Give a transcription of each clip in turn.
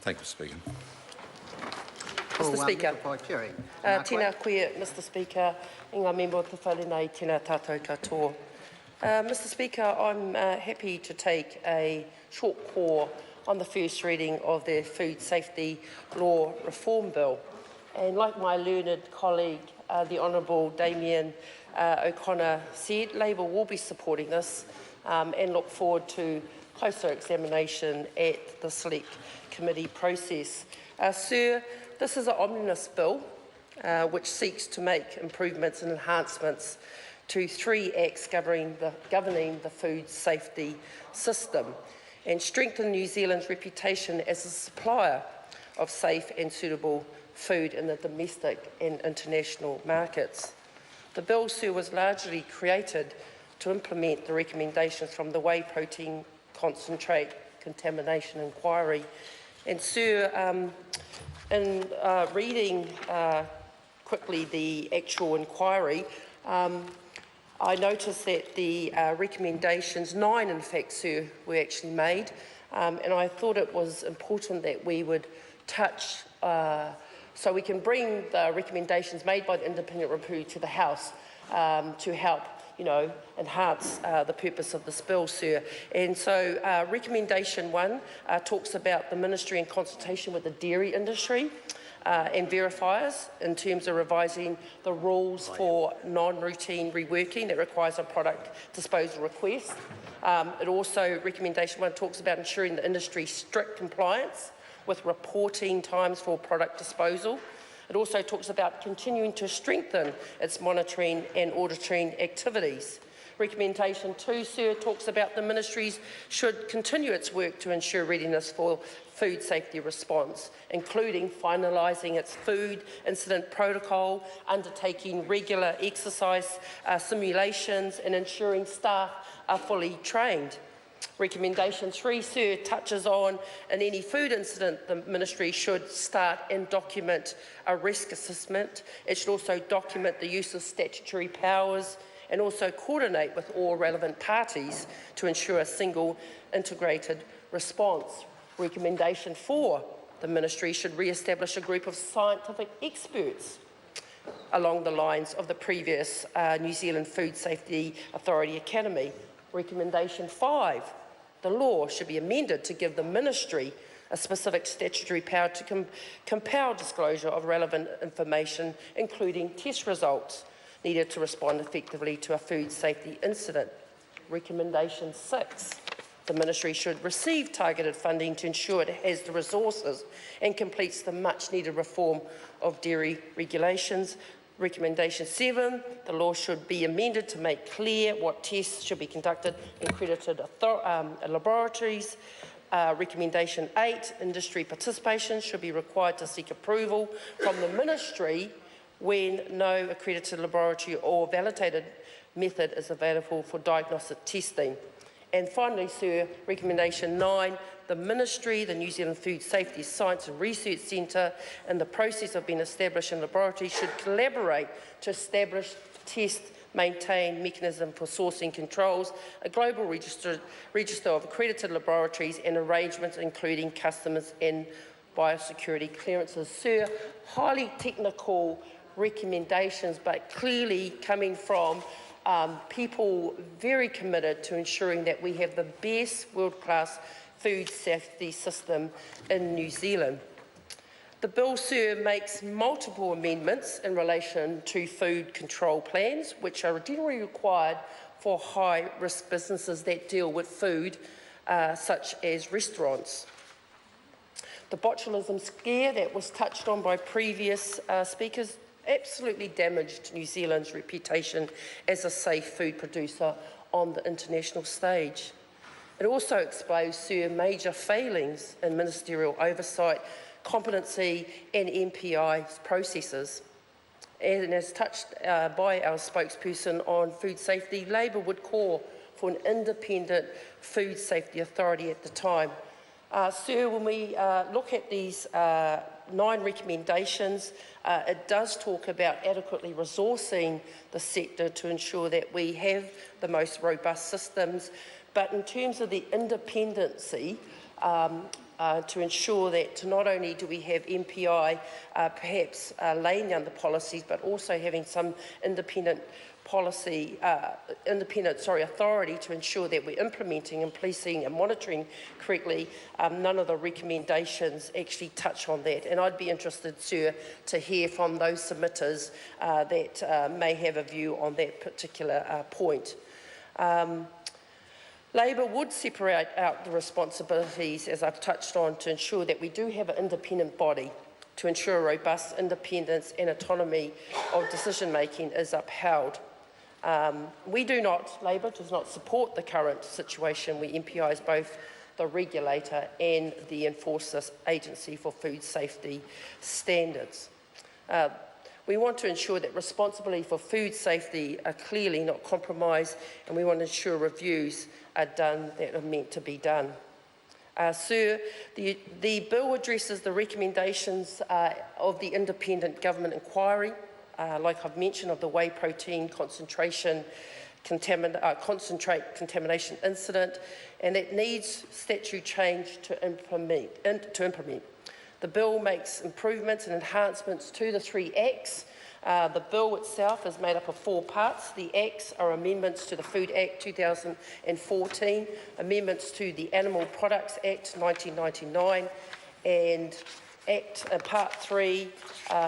Thank you, Speaker. Mr. Speaker, tēnā koe, Mr. Speaker, I ngā member o te wharenei, tēnā tātou katoa. Mr. Speaker, I'm happy to take a short call on the first reading of the Food Safety Law Reform Bill. And like my learned colleague, the Honourable Damien O'Connor said, Labour will be supporting this and look forward to closer examination at the Select Committee process. Sir, this is an omnibus bill which seeks to make improvements and enhancements to 3 acts governing the food safety system and strengthen New Zealand's reputation as a supplier of safe and suitable food in the domestic and international markets. The bill, sir, was largely created to implement the recommendations from the Whey Protein Concentrate Contamination Inquiry. And, sir, in reading quickly the actual inquiry, I noticed that the recommendations, 9 in fact, sir, were actually made, and I thought it was important that we would touch, so we can bring the recommendations made by the independent review to the House to help, enhance the purpose of this bill, sir. And so recommendation 1 talks about the Ministry in consultation with the dairy industry and verifiers in terms of revising the rules for non-routine reworking that requires a product disposal request. It also, recommendation 1 talks about ensuring the industry's strict compliance with reporting times for product disposal. It also talks about continuing to strengthen its monitoring and auditing activities. Recommendation 2, sir, talks about the ministries should continue its work to ensure readiness for food safety response, including finalising its food incident protocol, undertaking regular exercise simulations and ensuring staff are fully trained. Recommendation 3, sir, touches on in any food incident the ministry should start and document a risk assessment. It should also document the use of statutory powers and also coordinate with all relevant parties to ensure a single integrated response. Recommendation 4, the ministry should re-establish a group of scientific experts along the lines of the previous New Zealand Food Safety Authority Academy. Recommendation 5, the law should be amended to give the ministry a specific statutory power to compel disclosure of relevant information, including test results needed to respond effectively to a food safety incident. Recommendation 6, the ministry should receive targeted funding to ensure it has the resources and completes the much needed reform of dairy regulations. Recommendation 7, the law should be amended to make clear what tests should be conducted in accredited laboratories. Recommendation 8, industry participation should be required to seek approval from the ministry when no accredited laboratory or validated method is available for diagnostic testing. And finally, sir, recommendation 9, the ministry, the New Zealand Food Safety Science and Research Centre, in the process of being established in laboratories, should collaborate to establish, test, maintain mechanism for sourcing controls, a global register of accredited laboratories and arrangements including customers and biosecurity clearances. Sir, highly technical recommendations, but clearly coming from people very committed to ensuring that we have the best world-class food safety system in New Zealand. The bill, sir, makes multiple amendments in relation to food control plans, which are generally required for high-risk businesses that deal with food, such as restaurants. The botulism scare that was touched on by previous speakers absolutely damaged New Zealand's reputation as a safe food producer on the international stage. It also exposed, sir, major failings in ministerial oversight, competency and MPI processes. And as touched by our spokesperson on food safety, Labour would call for an independent food safety authority at the time. Sir, when we look at these 9 recommendations, it does talk about adequately resourcing the sector to ensure that we have the most robust systems. But in terms of the independency, to ensure that not only do we have MPI perhaps laying down the policies, but also having some independent authority to ensure that we're implementing and policing and monitoring correctly. None of the recommendations actually touch on that, and I'd be interested, Sir, to hear from those submitters that may have a view on that particular point. Labor would separate out the responsibilities, as I've touched on, to ensure that we do have an independent body to ensure robust independence and autonomy of decision-making is upheld. Labor does not support the current situation where MPI is both the regulator and the enforcer agency for food safety standards. We want to ensure that responsibility for food safety are clearly not compromised, and we want to ensure reviews are done that are meant to be done. Sir, the bill addresses the recommendations of the independent government inquiry, like I've mentioned, of the whey protein concentrate contamination incident, and it needs statute change to implement. The bill makes improvements and enhancements to the 3 Acts. The bill itself is made up of 4 parts. The Acts are amendments to the Food Act 2014, amendments to the Animal Products Act 1999, and Part 3,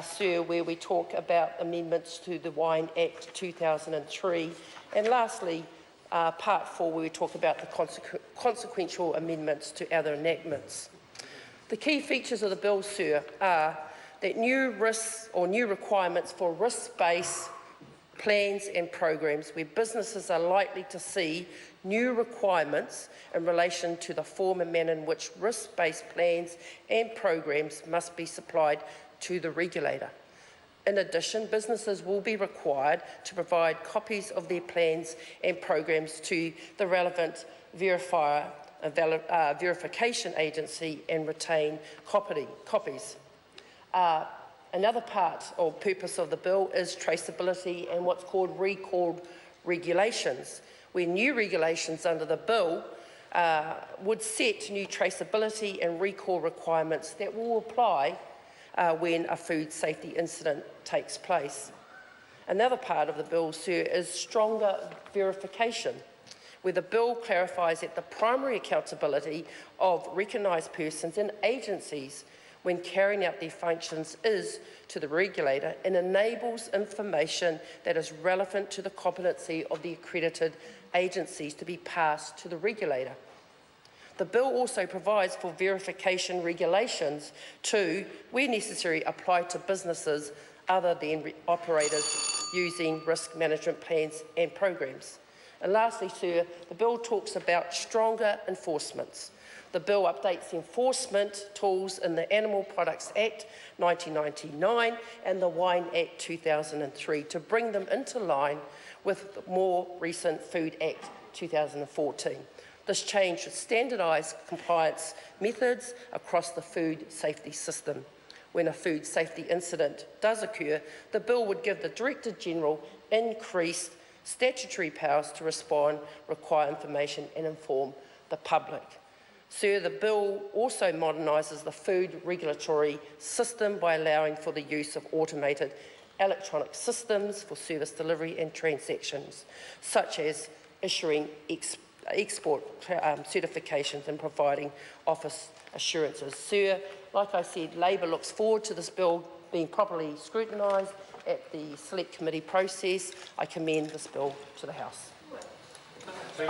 Sir, where we talk about amendments to the Wine Act 2003, and lastly, Part 4, where we talk about the consequential amendments to other enactments. The key features of the bill, Sir, are that new risks or new requirements for risk-based plans and programs where businesses are likely to see new requirements in relation to the form and manner in which risk-based plans and programs must be supplied to the regulator. In addition, businesses will be required to provide copies of their plans and programs to the relevant verification agency and retain copies. Another part or purpose of the bill is traceability and what's called recall regulations, where new regulations under the bill would set new traceability and recall requirements that will apply when a food safety incident takes place. Another part of the bill, Sir, is stronger verification, where the bill clarifies that the primary accountability of recognised persons and agencies when carrying out their functions is to the regulator and enables information that is relevant to the competency of the accredited agencies to be passed to the regulator. The bill also provides for verification regulations to, where necessary, apply to businesses other than operators using risk management plans and programs. And lastly, Sir, the bill talks about stronger enforcements. The bill updates the enforcement tools in the Animal Products Act 1999 and the Wine Act 2003 to bring them into line with the more recent Food Act 2014. This change would standardise compliance methods across the food safety system. When a food safety incident does occur, the bill would give the Director General increased statutory powers to respond, require information and inform the public. Sir, the bill also modernises the food regulatory system by allowing for the use of automated electronic systems for service delivery and transactions, such as issuing export certifications and providing office assurances. Sir, like I said, Labor looks forward to this bill being properly scrutinised at the Select Committee process. I commend this bill to the House.